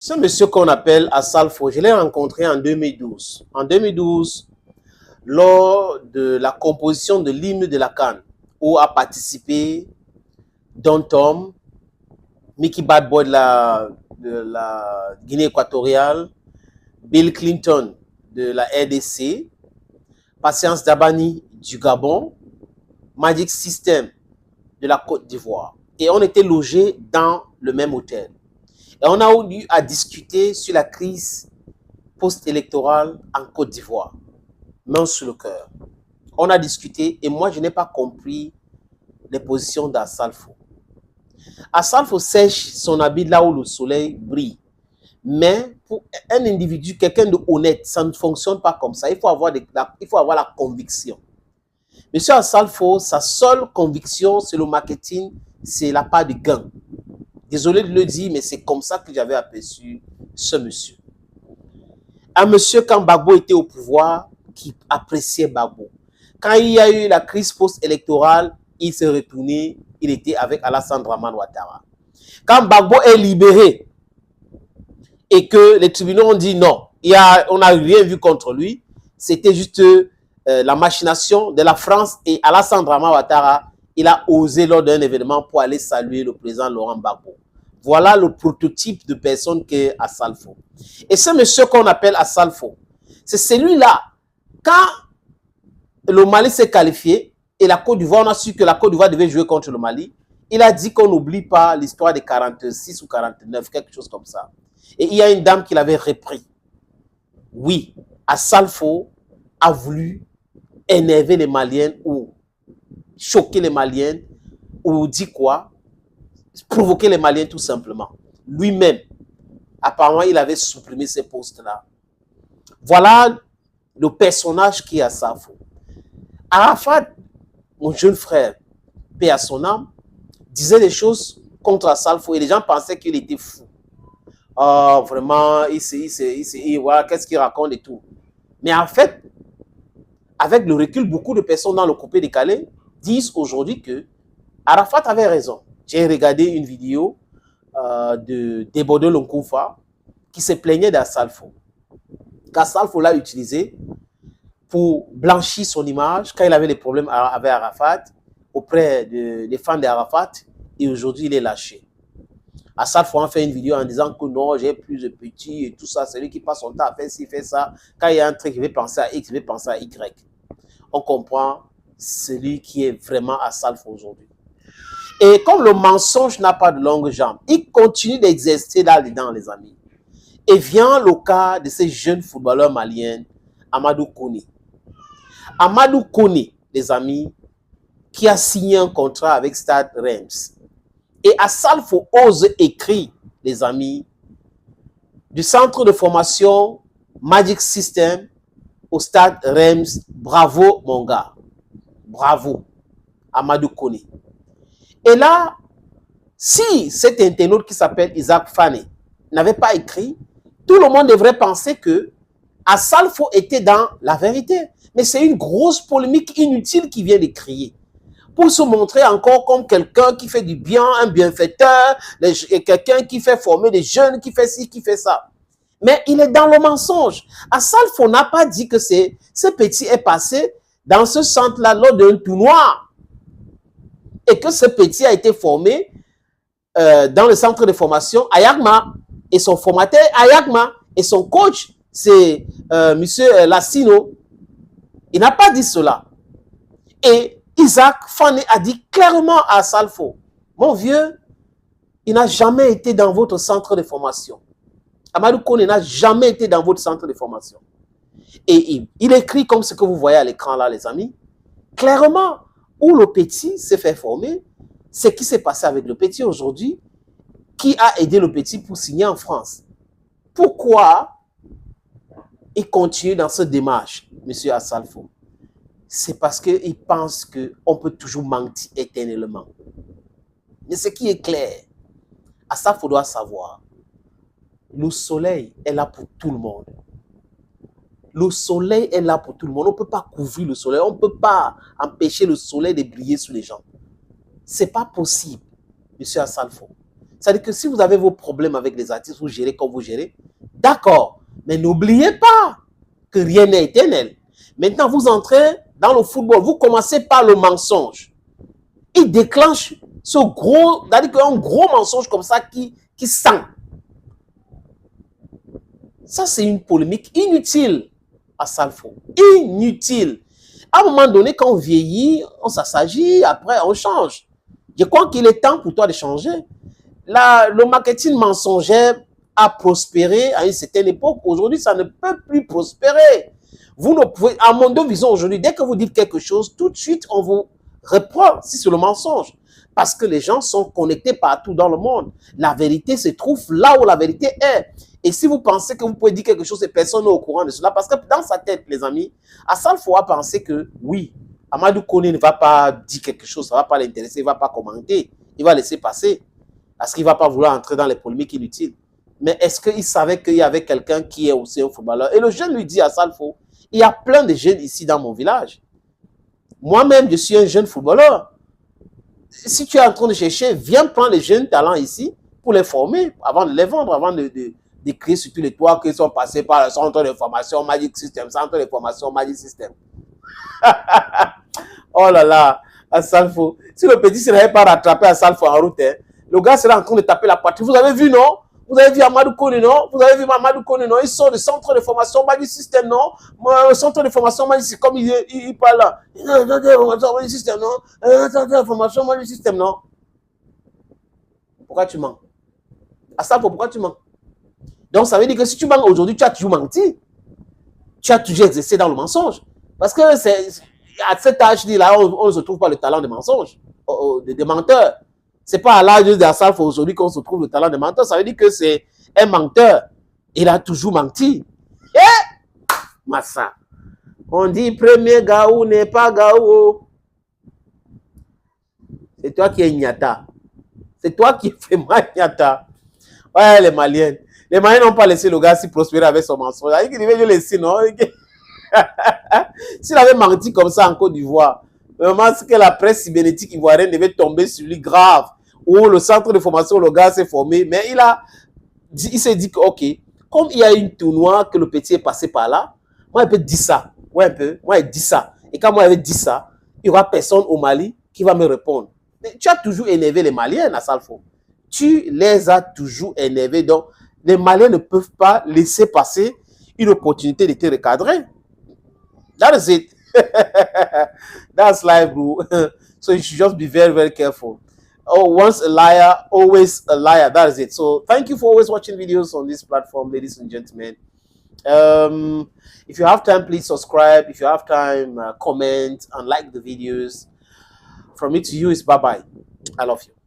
Ce monsieur qu'on appelle Assalfo, je l'ai rencontré en 2012. En 2012, lors de la composition de l'hymne de la CAN, où a participé Don Tom, Mickey Bad Boy de la Guinée équatoriale, Bill Clinton de la RDC, Patience Dabani du Gabon, Magic System de la Côte d'Ivoire. Et on était logés dans le même hôtel. Et on a eu à discuter sur la crise post-électorale en Côte d'Ivoire. Main sur le cœur. On a discuté et moi, je n'ai pas compris les positions d'Assalfo. Assalfo sèche son habit là où le soleil brille. Mais pour un individu, quelqu'un de honnête, ça ne fonctionne pas comme ça. Il faut avoir la conviction. Monsieur Assalfo, sa seule conviction, c'est le marketing, c'est la part de gain. Désolé de le dire, mais c'est comme ça que j'avais aperçu ce monsieur. Un monsieur, quand Gbagbo était au pouvoir, qui appréciait Gbagbo. Quand il y a eu la crise post-électorale, il s'est retourné, il était avec Alassane Dramane Ouattara. Quand Gbagbo est libéré et que les tribunaux ont dit non, on n'a rien vu contre lui, c'était juste la machination de la France et Alassane Dramane Ouattara, il a osé lors d'un événement pour aller saluer le président Laurent Gbagbo. Voilà le prototype de personne qu'est Assalfo. Et ce monsieur qu'on appelle Assalfo, c'est celui-là, quand le Mali s'est qualifié et la Côte d'Ivoire, on a su que la Côte d'Ivoire devait jouer contre le Mali, il a dit qu'on n'oublie pas l'histoire des 46 ou 49, quelque chose comme ça. Et il y a une dame qui l'avait repris. Oui, Assalfo a voulu énerver les Maliens ou choquer les Maliens ou dire quoi? Provoquer les Maliens tout simplement. Lui-même, apparemment, il avait supprimé ces postes-là. Voilà le personnage qui est Assalfo. Arafat, mon jeune frère, paix à son âme, disait des choses contre Assalfo et les gens pensaient qu'il était fou. Oh, vraiment, voilà, qu'est-ce qu'il raconte et tout. Mais en fait, avec le recul, beaucoup de personnes dans le coupé décalé disent aujourd'hui que Arafat avait raison. J'ai regardé une vidéo de Debodo Lonkoufa qui se plaignait d'Assalfo. Qu'Assalfo l'a utilisé pour blanchir son image quand il avait des problèmes avec Arafat auprès des fans d'Arafat et aujourd'hui il est lâché. Assalfo a fait une vidéo en disant que non, j'ai plus de petits et tout ça. C'est lui qui passe son temps à faire ci, fait ça. Quand il y a un truc, il veut penser à X, il veut penser à Y. On comprend celui qui est vraiment Assalfo aujourd'hui. Et comme le mensonge n'a pas de longue jambe, il continue d'exister là-dedans, les amis. Et vient le cas de ces jeunes footballeurs maliens, Amadou Kone. Amadou Kone, les amis, qui a signé un contrat avec Stade Reims. Et Assalfo ose écrire, les amis, du centre de formation Magic System au Stade Reims. Bravo, mon gars. Bravo, Amadou Kone. Et là, si cet internaute qui s'appelle Isaac Fane n'avait pas écrit, tout le monde devrait penser que Assalfo était dans la vérité. Mais c'est une grosse polémique inutile qui vient de crier. Pour se montrer encore comme quelqu'un qui fait du bien, un bienfaiteur, quelqu'un qui fait former des jeunes, qui fait ci, qui fait ça. Mais il est dans le mensonge. Assalfo n'a pas dit que ce petit est passé dans ce centre-là lors d'un tournoi. Et que ce petit a été formé dans le centre de formation à Yagma. Et son formateur à Yagma. Et son coach, c'est M. Lassino. Il n'a pas dit cela. Et Isaac Fane a dit clairement à Assalfo, mon vieux, il n'a jamais été dans votre centre de formation. Amadou Kone n'a jamais été dans votre centre de formation. Et il écrit comme ce que vous voyez à l'écran là, les amis, clairement, où le petit s'est fait former, ce qui s'est passé avec le petit aujourd'hui, qui a aidé le petit pour signer en France. Pourquoi il continue dans cette démarche, M. Assalfo? C'est parce qu'il pense qu'on peut toujours mentir éternellement. Mais ce qui est clair, Assalfo doit savoir, le soleil est là pour tout le monde. Le soleil est là pour tout le monde. On ne peut pas couvrir le soleil. On ne peut pas empêcher le soleil de briller sur les gens. Ce n'est pas possible, M. Assalfo. C'est-à-dire que si vous avez vos problèmes avec les artistes, vous gérez comme vous gérez, d'accord. Mais n'oubliez pas que rien n'est éternel. Maintenant, vous entrez dans le football, vous commencez par le mensonge. Il déclenche ce gros, c'est-à-dire qu'un gros mensonge comme ça qui sent. Ça, c'est une polémique inutile à Salfo. Inutile. À un moment donné, quand on vieillit, on s'assagit, après on change. Je crois qu'il est temps pour toi de changer. Là, le marketing mensonger a prospéré à une certaine époque. Aujourd'hui, ça ne peut plus prospérer. Vous ne pouvez, à Mondo Vision aujourd'hui, dès que vous dites quelque chose, tout de suite, on vous reprend si c'est le mensonge. Parce que les gens sont connectés partout dans le monde. La vérité se trouve là où la vérité est. Et si vous pensez que vous pouvez dire quelque chose et personne n'est au courant de cela, parce que dans sa tête, les amis, Assal Foa penser que oui, Amadou Kone ne va pas dire quelque chose, ça ne va pas l'intéresser, il ne va pas commenter, il va laisser passer, parce qu'il ne va pas vouloir entrer dans les polémiques inutiles. Mais est-ce qu'il savait qu'il y avait quelqu'un qui est aussi un footballeur? Et le jeune lui dit à Assal Foa, il y a plein de jeunes ici dans mon village. Moi-même, je suis un jeune footballeur. Si tu es en train de chercher, viens prendre les jeunes talents ici pour les former, avant de les vendre, avant d'écrire sur tous les toits qu'ils sont passés par le centre de formation Magic System, centre de formation Magic System. Oh là là, Assal Foa. Si le petit ne n'avait pas rattrapé Assal Foa en route, hein, le gars serait en train de taper la poitrine. Vous avez vu, non? Vous avez vu Amadou Kone, non? Vous avez vu Amadou Kone, non? Ils sont du centre de formation Magic System, non? Le centre de formation Magic System, comme il parle là. Centre de formation Magic System, non? Centre de formation Magic System, non? Pourquoi tu mens? Assal Foa, pourquoi tu mens? Donc, ça veut dire que si tu mens aujourd'hui, tu as toujours menti. Tu as toujours exercé dans le mensonge. Parce que c'est à cet âge-là, on ne se trouve pas le talent de mensonge, de menteur. Ce n'est pas à l'âge d'Assal Foa aujourd'hui qu'on se trouve le talent de menteur. Ça veut dire que c'est un menteur. Il a toujours menti. Eh, Massa. On dit premier Gaou n'est pas Gaou. C'est toi qui es Nyata. C'est toi qui fais mal Nyata. Ouais, les Maliens. Les Maliens n'ont pas laissé le gars s'y prospérer avec son mensonge. Il devait le laisser, non? S'il avait menti comme ça en Côte d'Ivoire, vraiment, c'est que la presse cybernétique ivoirienne devait tomber sur lui grave. Ou le centre de formation, le gars s'est formé. Mais il s'est dit que, ok, comme il y a une tournoi que le petit est passé par là, moi, il peut dire ça. Ouais, un peu. Moi, il dit ça. Et quand moi, il avait dit ça, il n'y aura personne au Mali qui va me répondre. Mais tu as toujours énervé les Maliens, Assal Foa. Tu les as toujours énervés. Donc, les Maliens ne peuvent pas laisser passer une opportunité de te recadrer. That is it. That's life, bro. So you should just be very, very careful. Oh, once a liar, always a liar. That is it. So thank you for always watching videos on this platform, ladies and gentlemen. If you have time, please subscribe. If you have time, comment and like the videos. From me to you is bye-bye. I love you.